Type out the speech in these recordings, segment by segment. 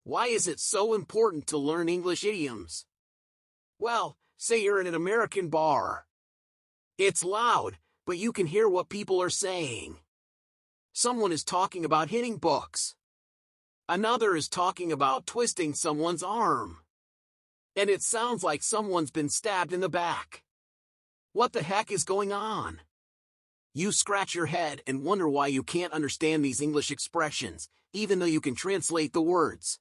Why is it so important to learn English idioms? Well, say you're in an American bar. It's loud, but you can hear what people are saying. Someone is talking about hitting books. Another is talking about twisting someone's arm. And it sounds like someone's been stabbed in the back. What the heck is going on? You scratch your head and wonder why you can't understand these English expressions, even though you can translate the words.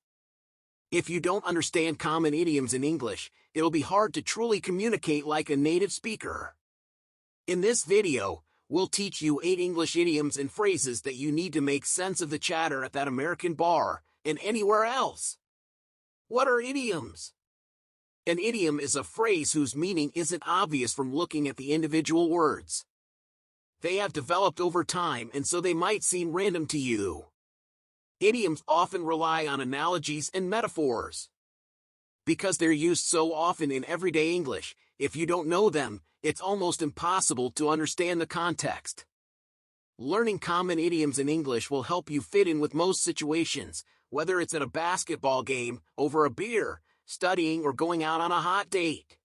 If you don't understand common idioms in English, it'll be hard to truly communicate like a native speaker. In this video, we'll teach you 8 English idioms and phrases that you need to make sense of the chatter at that American bar and anywhere else. What are idioms? An idiom is a phrase whose meaning isn't obvious from looking at the individual words. They have developed over time, and so they might seem random to you. Idioms often rely on analogies and metaphors. Because they're used so often in everyday English, if you don't know them, it's almost impossible to understand the context. Learning common idioms in English will help you fit in with most situations, whether it's at a basketball game, over a beer, studying, or going out on a hot date.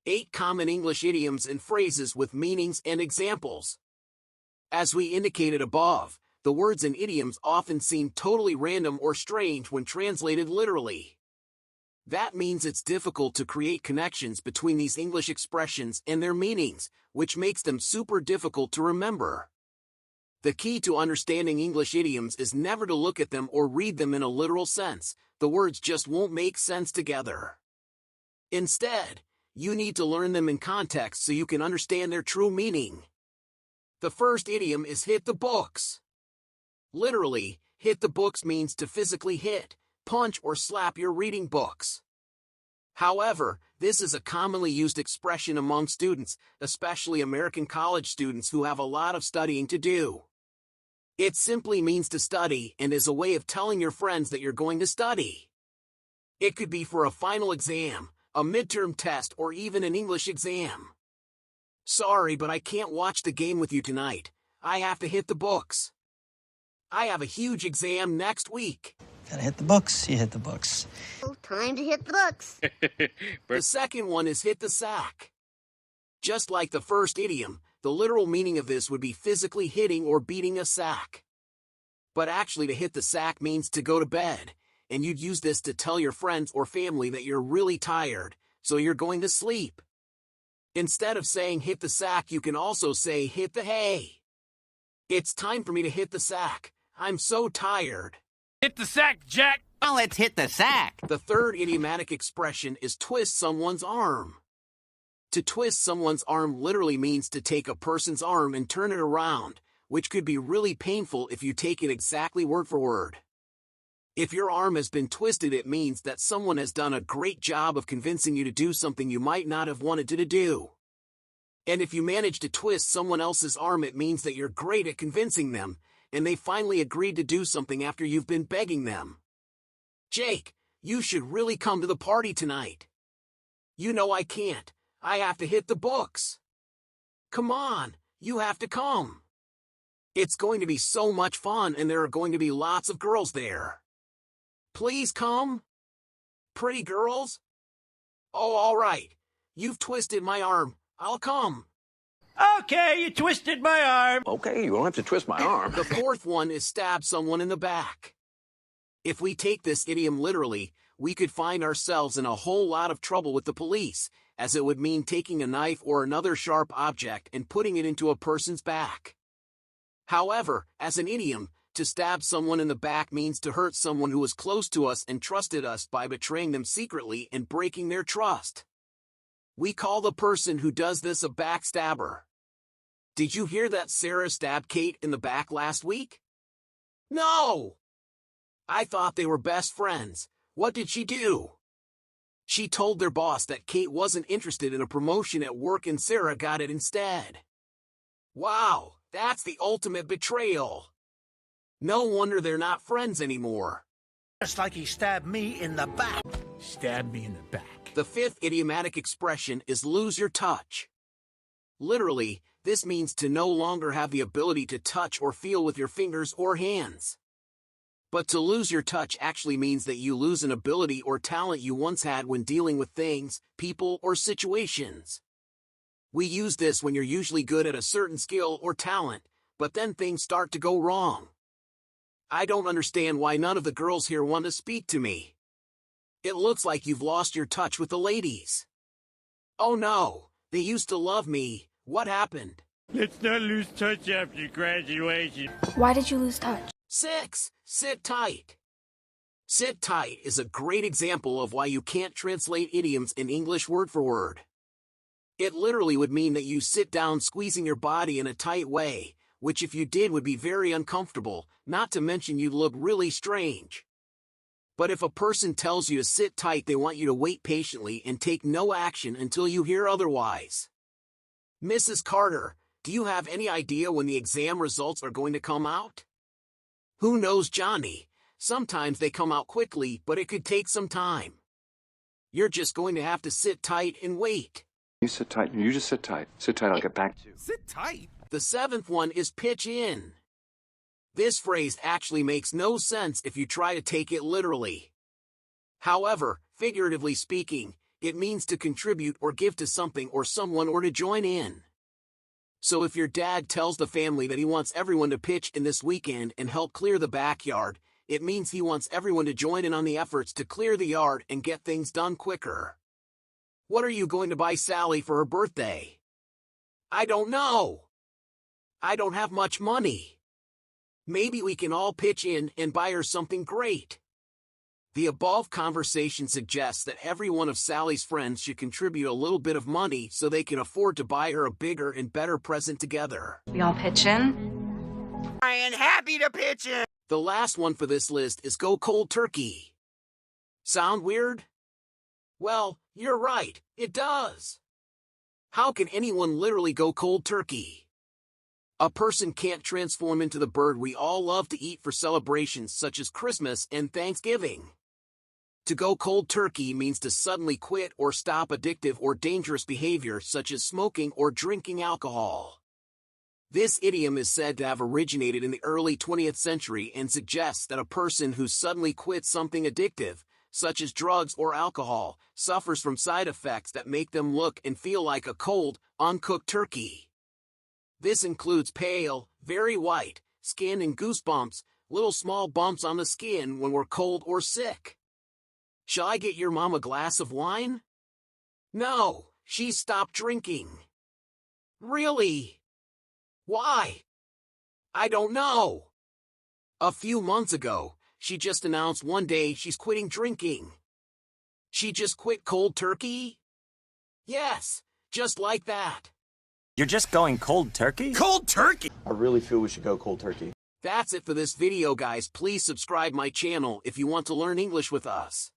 8 common English idioms and phrases with meanings and examples. As we indicated above, the words in idioms often seem totally random or strange when translated literally. That means it's difficult to create connections between these English expressions and their meanings, which makes them super difficult to remember. The key to understanding English idioms is never to look at them or read them in a literal sense. The words just won't make sense together. Instead, you need to learn them in context so you can understand their true meaning. The first idiom is hit the books. Literally, hit the books means to physically hit, punch, or slap your reading books. However, this is a commonly used expression among students, especially American college students who have a lot of studying to do. It simply means to study and is a way of telling your friends that you're going to study. It could be for a final exam, a midterm test, or even an English exam. Sorry, but I can't watch the game with you tonight. I have to hit the books. I have a huge exam next week. Gotta hit the books, you hit the books. Time to hit the books. The second one is hit the sack. Just like the first idiom, the literal meaning of this would be physically hitting or beating a sack. But actually, to hit the sack means to go to bed, and you'd use this to tell your friends or family that you're really tired, so you're going to sleep. Instead of saying hit the sack, you can also say hit the hay. It's time for me to hit the sack. I'm so tired. Hit the sack, Jack! Well, let's hit the sack. The third idiomatic expression is twist someone's arm. To twist someone's arm literally means to take a person's arm and turn it around, which could be really painful if you take it exactly word for word. If your arm has been twisted, it means that someone has done a great job of convincing you to do something you might not have wanted to do. And if you manage to twist someone else's arm, it means that you're great at convincing them, and they finally agreed to do something after you've been begging them. Jake, you should really come to the party tonight. You know I can't. I have to hit the books. Come on, you have to come. It's going to be so much fun, and there are going to be lots of girls there. Please come. Pretty girls? Oh, all right. You've twisted my arm. I'll come. Okay, you twisted my arm. Okay, you don't have to twist my arm. The fourth one is stab someone in the back. If we take this idiom literally, we could find ourselves in a whole lot of trouble with the police, as it would mean taking a knife or another sharp object and putting it into a person's back. However, as an idiom, to stab someone in the back means to hurt someone who was close to us and trusted us by betraying them secretly and breaking their trust. We call the person who does this a backstabber. Did you hear that Sarah stabbed Kate in the back last week? No! I thought they were best friends. What did she do? She told their boss that Kate wasn't interested in a promotion at work and Sarah got it instead. Wow, that's the ultimate betrayal. No wonder they're not friends anymore. Just like he stabbed me in the back. Stabbed me in the back. The fifth idiomatic expression is lose your touch. Literally, this means to no longer have the ability to touch or feel with your fingers or hands. But to lose your touch actually means that you lose an ability or talent you once had when dealing with things, people, or situations. We use this when you're usually good at a certain skill or talent, but then things start to go wrong. I don't understand why none of the girls here want to speak to me. It looks like you've lost your touch with the ladies. Oh no, they used to love me. What happened? Let's not lose touch after graduation. Why did you lose touch? 6. Sit tight. Sit tight is a great example of why you can't translate idioms in English word for word. It literally would mean that you sit down squeezing your body in a tight way, which if you did would be very uncomfortable, not to mention you'd look really strange. But if a person tells you to sit tight, they want you to wait patiently and take no action until you hear otherwise. Mrs. Carter, do you have any idea when the exam results are going to come out? Who knows, Johnny? Sometimes they come out quickly, but it could take some time. You're just going to have to sit tight and wait. You sit tight. You just sit tight. Sit tight, I'll get back to you. Sit tight? The 7th one is pitch in. This phrase actually makes no sense if you try to take it literally. However, figuratively speaking, it means to contribute or give to something or someone or to join in. So if your dad tells the family that he wants everyone to pitch in this weekend and help clear the backyard, it means he wants everyone to join in on the efforts to clear the yard and get things done quicker. What are you going to buy Sally for her birthday? I don't know. I don't have much money. Maybe we can all pitch in and buy her something great. The above conversation suggests that every one of Sally's friends should contribute a little bit of money so they can afford to buy her a bigger and better present together. We all pitch in? I am happy to pitch in. The last one for this list is go cold turkey. Sound weird? Well, you're right, it does. How can anyone literally go cold turkey? A person can't transform into the bird we all love to eat for celebrations such as Christmas and Thanksgiving. To go cold turkey means to suddenly quit or stop addictive or dangerous behavior such as smoking or drinking alcohol. This idiom is said to have originated in the early 20th century and suggests that a person who suddenly quits something addictive, such as drugs or alcohol, suffers from side effects that make them look and feel like a cold, uncooked turkey. This includes pale, very white, skin and goosebumps, little small bumps on the skin when we're cold or sick. Shall I get your mom a glass of wine? No, she stopped drinking. Really? Why? I don't know. A few months ago, she just announced one day she's quitting drinking. She just quit cold turkey? Yes, just like that. You're just going cold turkey? Cold turkey? I really feel we should go cold turkey. That's it for this video, guys. Please subscribe my channel if you want to learn English with us.